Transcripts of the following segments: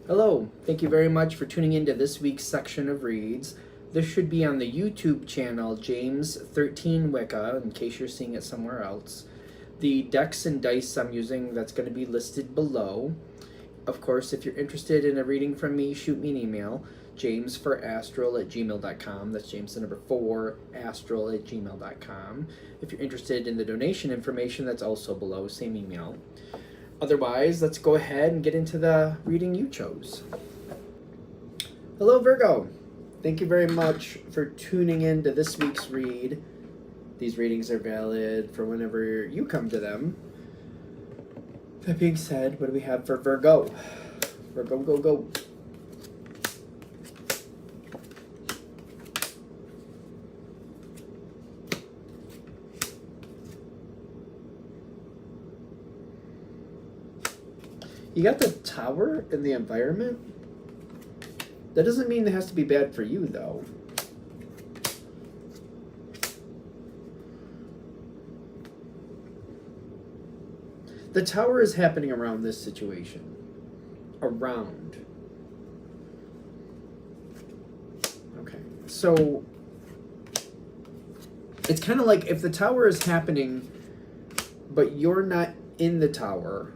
Hello, thank you very much for tuning into this week's section of reads. This should be on the YouTube channel James13 Wicca, in case you're seeing it somewhere else. The decks and dice I'm using, that's going to be listed below. Of course, if you're interested in a reading from me, shoot me an email, jamesforastral@gmail.com. That's James the number 4, astral@gmail.com. If you're interested in the donation information, that's also below, same email. Otherwise, let's go ahead and get into the reading you chose. Hello, Virgo. Thank you very much for tuning in to this week's read. These readings are valid for whenever you come to them. That being said, what do we have for Virgo? Virgo, go, go. You got the Tower in the environment? That doesn't mean it has to be bad for you, though. The Tower is happening around this situation. Around. Okay. So, it's kind of like if the Tower is happening, but you're not in the Tower,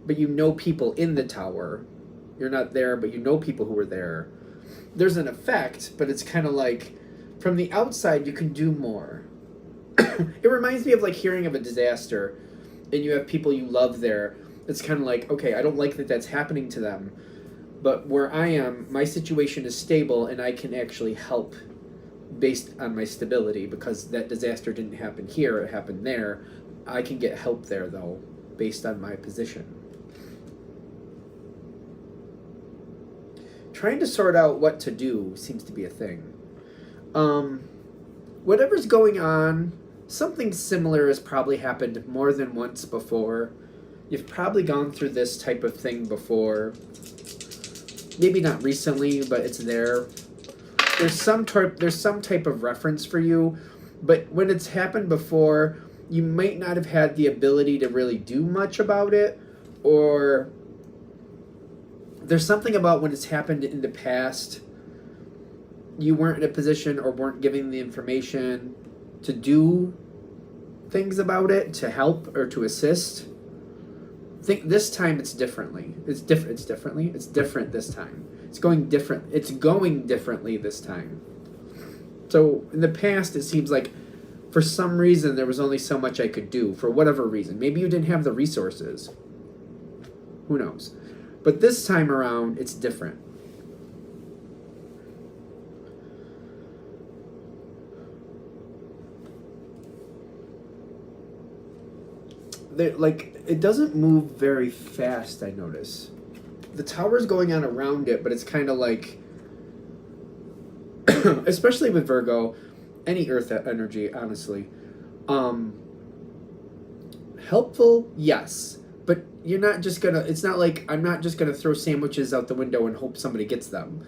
but you know people in the Tower. You're not there, but you know people who are there. There's an effect, but it's kind of like, from the outside, you can do more. It reminds me of like hearing of a disaster, and you have people you love there. It's kind of like, okay, I don't like that that's happening to them, but where I am, my situation is stable, and I can actually help based on my stability, because that disaster didn't happen here, it happened there. I can get help there, though, based on my position. Trying to sort out what to do seems to be a thing. Whatever's going on, something similar has probably happened more than once before. You've probably gone through this type of thing before. Maybe not recently, but it's there. There's some type of reference for you, but when it's happened before, you might not have had the ability to really do much about it, or there's something about when it's happened in the past, you weren't in a position or weren't given the information to do things about it, to help or to assist. I think this time it's differently. It's different this time. It's going differently this time. So in the past, it seems like for some reason there was only so much I could do, for whatever reason. Maybe you didn't have the resources. Who knows? But this time around, it's different. It doesn't move very fast, I notice. The tower's going on around it, but it's kind of like, especially with Virgo, any earth energy, honestly. Helpful, yes. But you're not just gonna, it's not like I'm not just gonna throw sandwiches out the window and hope somebody gets them.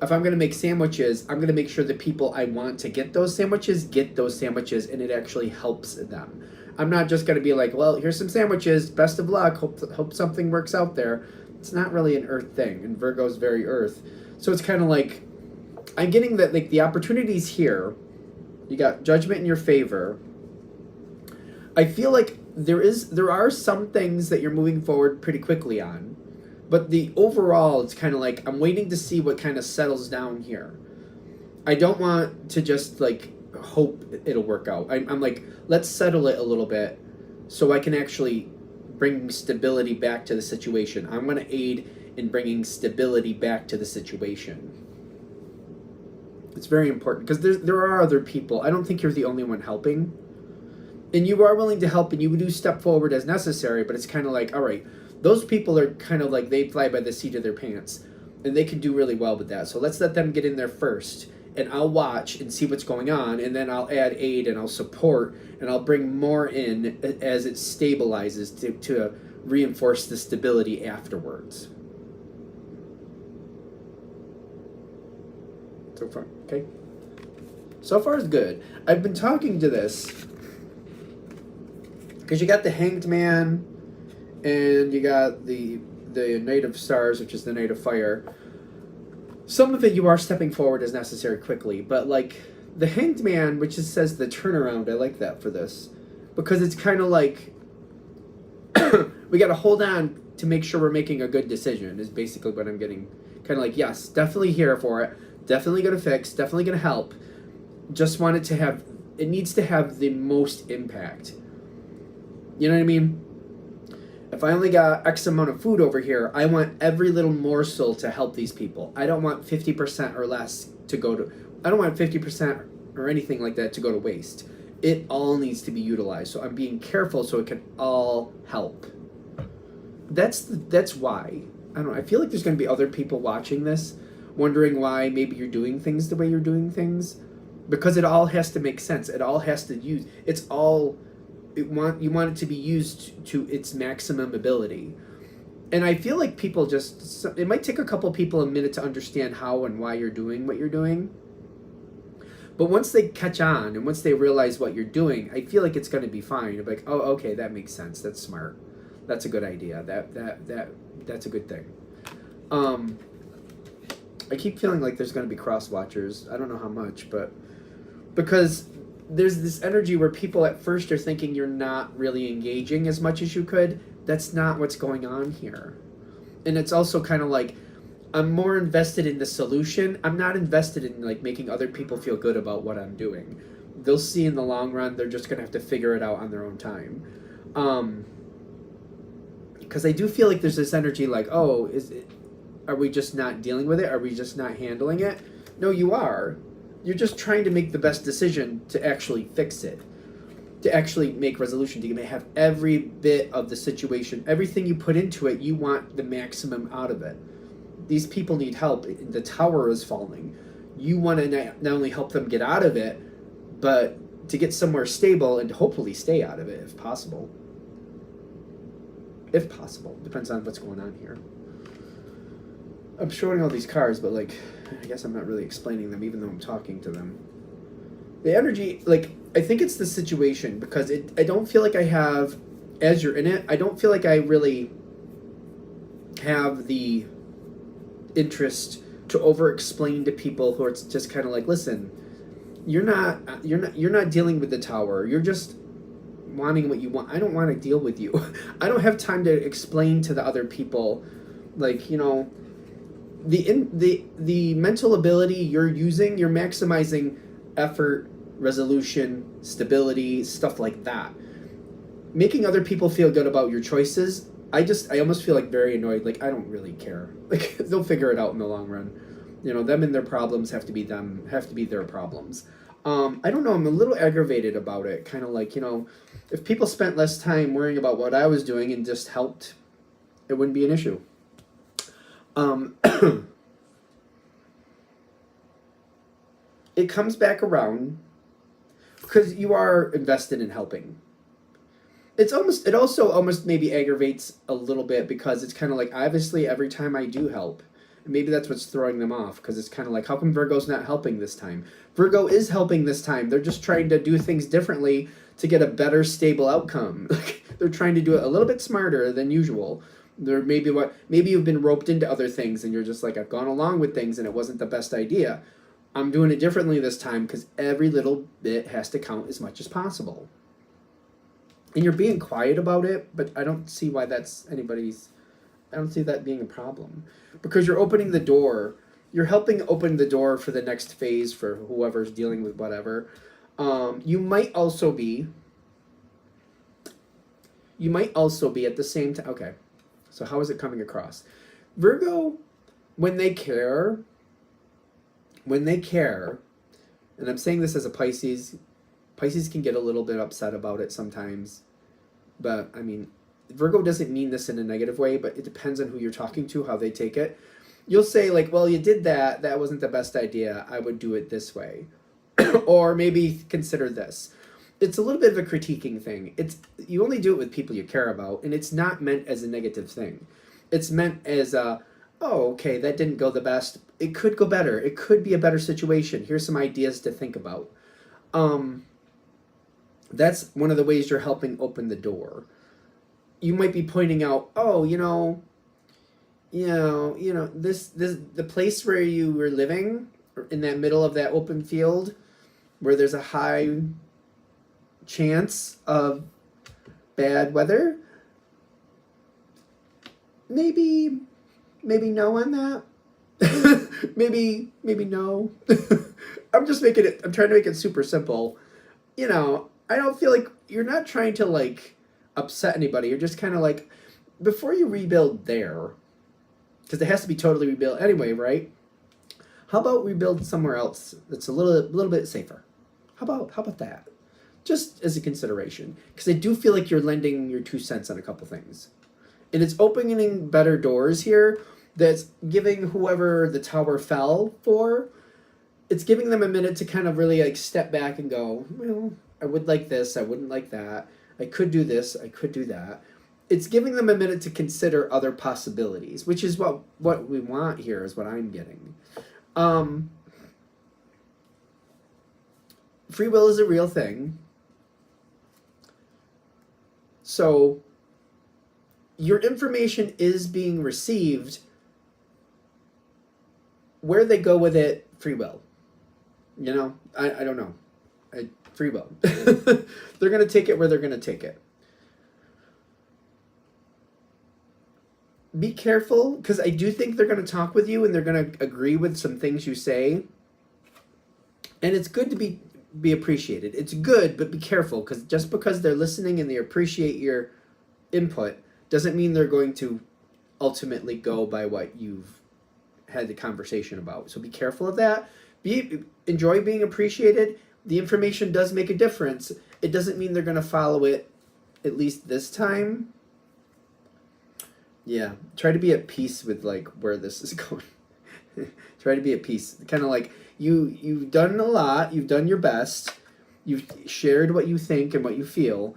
If I'm gonna make sandwiches, I'm gonna make sure the people I want to get those sandwiches, and it actually helps them. I'm not just gonna be like, well, here's some sandwiches, best of luck, hope something works out there. It's not really an earth thing, and Virgo's very earth. So it's kind of like, I'm getting that, like, the opportunity's here. You got judgment in your favor. I feel like there are some things that you're moving forward pretty quickly on, but the overall, it's kind of like, I'm waiting to see what kind of settles down here. I don't want to just like hope it'll work out. I'm like, let's settle it a little bit so I can actually bring stability back to the situation. I'm going to aid in bringing stability back to the situation. It's very important, because there are other people. I don't think you're the only one helping. And you are willing to help, and you do step forward as necessary, but it's kind of like, all right, those people are kind of like, they fly by the seat of their pants, and they can do really well with that. So let's let them get in there first, and I'll watch and see what's going on, and then I'll add aid, and I'll support, and I'll bring more in as it stabilizes to reinforce the stability afterwards. So far, okay? So far is good. I've been talking to this, because you got the Hanged Man, and you got the the Knight of Stars, which is the Knight of Fire, some of it you are stepping forward as necessary quickly, but like the Hanged Man, which says the turnaround, I like that for this, because it's kind of like we got to hold on to make sure we're making a good decision. Is basically what I'm getting. Kind of like, yes, definitely here for it, definitely gonna fix, definitely gonna help. Just want it to have, it needs to have the most impact. You know what I mean? If I only got X amount of food over here, I want every little morsel to help these people. I don't want 50% or less to go to, I don't want 50% or anything like that to go to waste. It all needs to be utilized. So I'm being careful so it can all help. That's why. I don't know. I feel like there's going to be other people watching this wondering why maybe you're doing things the way you're doing things, because it all has to make sense. It all has to use, it's all, you want it to be used to its maximum ability. And I feel like people just, it might take a couple people a minute to understand how and why you're doing what you're doing. But once they catch on and once they realize what you're doing, I feel like it's going to be fine. You're like, oh, okay, that makes sense. That's smart. That's a good idea. That's a good thing. I keep feeling like there's going to be cross watchers. I don't know how much, but because there's this energy where people at first are thinking you're not really engaging as much as you could. That's not what's going on here. And it's also kind of like, I'm more invested in the solution. I'm not invested in like making other people feel good about what I'm doing. They'll see in the long run. They're just going to have to figure it out on their own time. Because I do feel like there's this energy like, oh, are we just not dealing with it? Are we just not handling it? No, you are. You're just trying to make the best decision to actually fix it, to actually make resolution, to have every bit of the situation, everything you put into it, you want the maximum out of it. These people need help. The tower is falling. You want to not only help them get out of it, but to get somewhere stable and hopefully stay out of it if possible. If possible. Depends on what's going on here. I'm showing all these cards, but like, I guess I'm not really explaining them even though I'm talking to them. The energy, like, I think it's the situation because I don't feel like I have, as you're in it, I don't feel like I really have the interest to over-explain to people who are just kind of like, listen, you're not dealing with the tower. You're just wanting what you want. I don't want to deal with you. I don't have time to explain to the other people, like, you know, the mental ability you're using, you're maximizing effort, resolution, stability, stuff like that. Making other people feel good about your choices, I almost feel like very annoyed. Like, I don't really care. Like, they'll figure it out in the long run. You know, them and their problems have to be their problems. I don't know, I'm a little aggravated about it. Kind of like, you know, if people spent less time worrying about what I was doing and just helped, it wouldn't be an issue. It comes back around because you are invested in helping. It also almost maybe aggravates a little bit because it's kind of like, obviously every time I do help, maybe that's what's throwing them off, because it's kind of like, how come Virgo's not helping this time? Virgo is helping this time. They're just trying to do things differently to get a better stable outcome. They're trying to do it a little bit smarter than usual. Maybe you've been roped into other things and you're just like, I've gone along with things and it wasn't the best idea. I'm doing it differently this time because every little bit has to count as much as possible. And you're being quiet about it, but I don't see why I don't see that being a problem. Because you're opening the door, you're helping open the door for the next phase for whoever's dealing with whatever. You might also be at the same time, okay, so how is it coming across? Virgo, when they care, and I'm saying this as a Pisces can get a little bit upset about it sometimes, but I mean, Virgo doesn't mean this in a negative way, but it depends on who you're talking to, how they take it. You'll say like, well, you did that wasn't the best idea, I would do it this way. Or maybe consider this. It's a little bit of a critiquing thing. You only do it with people you care about, and it's not meant as a negative thing. It's meant as a, oh, okay, that didn't go the best. It could go better. It could be a better situation. Here's some ideas to think about. That's one of the ways you're helping open the door. You might be pointing out, oh, you know, this the place where you were living in that middle of that open field where there's a high chance of bad weather. Maybe no on that. maybe no. I'm trying to make it super simple. I don't feel like you're not trying to like upset anybody. You're just kind of like, before you rebuild there, because it has to be totally rebuilt anyway, right? How about rebuild somewhere else that's a little bit safer? How about that? Just as a consideration, because I do feel like you're lending your 2 cents on a couple things, and it's opening better doors here. That's giving whoever the tower fell for, it's giving them a minute to kind of really like step back and go, well, I would like this, I wouldn't like that. I could do this, I could do that. It's giving them a minute to consider other possibilities, which is what we want here, is what I'm getting. Free will is a real thing. So your information is being received. Where they go with it, free will. I don't know. Free will. They're going to take it where they're going to take it. Be careful, because I do think they're going to talk with you and they're going to agree with some things you say. And it's good to be appreciated. It's good, but be careful, because just because they're listening and they appreciate your input doesn't mean they're going to ultimately go by what you've had the conversation about. So be careful of that. Enjoy being appreciated. The information does make a difference. It doesn't mean they're going to follow it, at least this time. Yeah, try to be at peace with like where this is going. Try to be at peace. Kind of like you've done a lot. You've done your best. You've shared what you think and what you feel.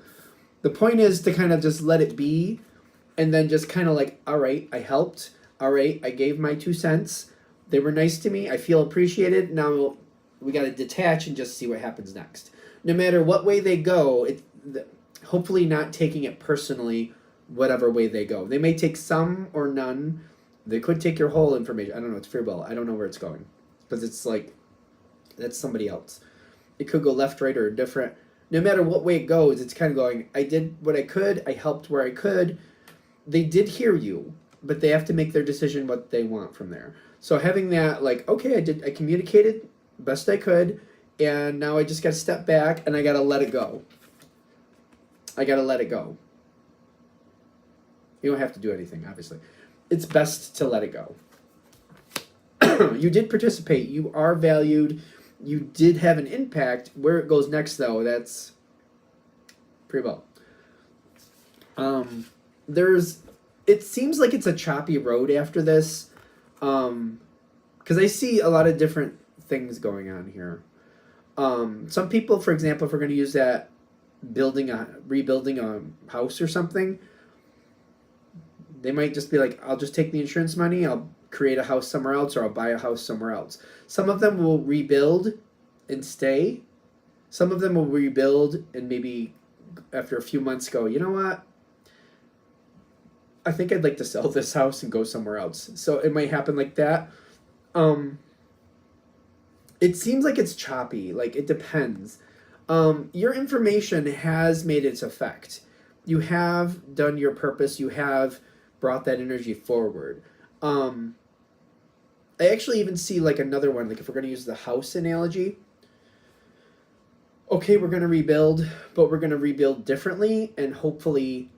The point is to kind of just let it be, and then just kind of like, all right, I helped. All right, I gave my 2 cents. They were nice to me. I feel appreciated. Now we got to detach and just see what happens next. No matter what way they go, hopefully not taking it personally, whatever way they go. They may take some or none. They could take your whole information. I don't know. It's free will. I don't know where it's going, because it's like, that's somebody else. It could go left, right, or different. No matter what way it goes, it's kind of going, I did what I could. I helped where I could. They did hear you, but they have to make their decision what they want from there. So having that, like, okay, I communicated best I could, and now I just got to step back and I got to let it go. I got to let it go. You don't have to do anything, obviously. It's best to let it go. You did participate. You are valued. You did have an impact. Where it goes next, though, that's pretty well. It seems like it's a choppy road after this, because I see a lot of different things going on here. Some people, for example, if we're going to use that rebuilding a house or something, they might just be like, I'll just take the insurance money, I'll create a house somewhere else, or I'll buy a house somewhere else. Some of them will rebuild and stay. Some of them will rebuild and maybe after a few months go, you know what? I think I'd like to sell this house and go somewhere else. So it might happen like that. It seems like it's choppy. Like, it depends. Your information has made its effect. You have done your purpose. You have brought that energy forward. I actually even see like another one, like if we're going to use the house analogy. Okay, we're going to rebuild, but we're going to rebuild differently and hopefully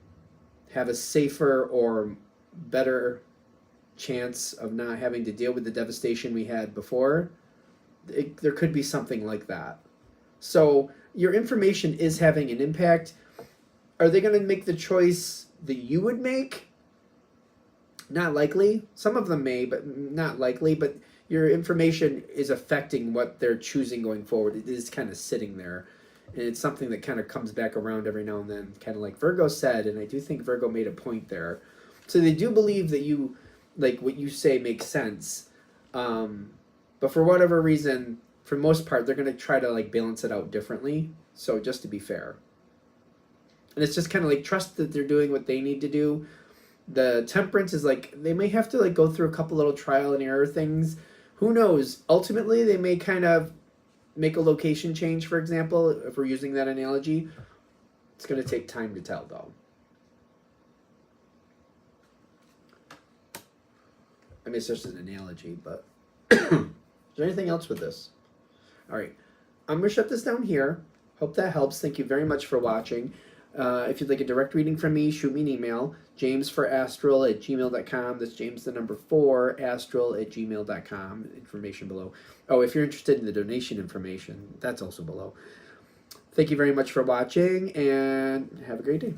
have a safer or better chance of not having to deal with the devastation we had before. There could be something like that. So your information is having an impact. Are they going to make the choice that you would make? Not likely. Some of them may, but not likely. But your information is affecting what they're choosing going forward. It is kind of sitting there. And it's something that kind of comes back around every now and then, kind of like Virgo said, and I do think Virgo made a point there. So they do believe that you, like, what you say makes sense. But for whatever reason, for the most part, they're going to try to, like, balance it out differently. So just to be fair. And it's just kind of like, trust that they're doing what they need to do. The Temperance is like, they may have to like go through a couple little trial and error things. Who knows? Ultimately, they may kind of make a location change, for example, if we're using that analogy. It's going to take time to tell, though. I mean, it's just an analogy, but is there anything else with this? All right. I'm going to shut this down here. Hope that helps. Thank you very much for watching. If you'd like a direct reading from me, shoot me an email, jamesforastral@gmail.com. That's James the number 4, astral@gmail.com. Information below. Oh, if you're interested in the donation information, that's also below. Thank you very much for watching, and have a great day.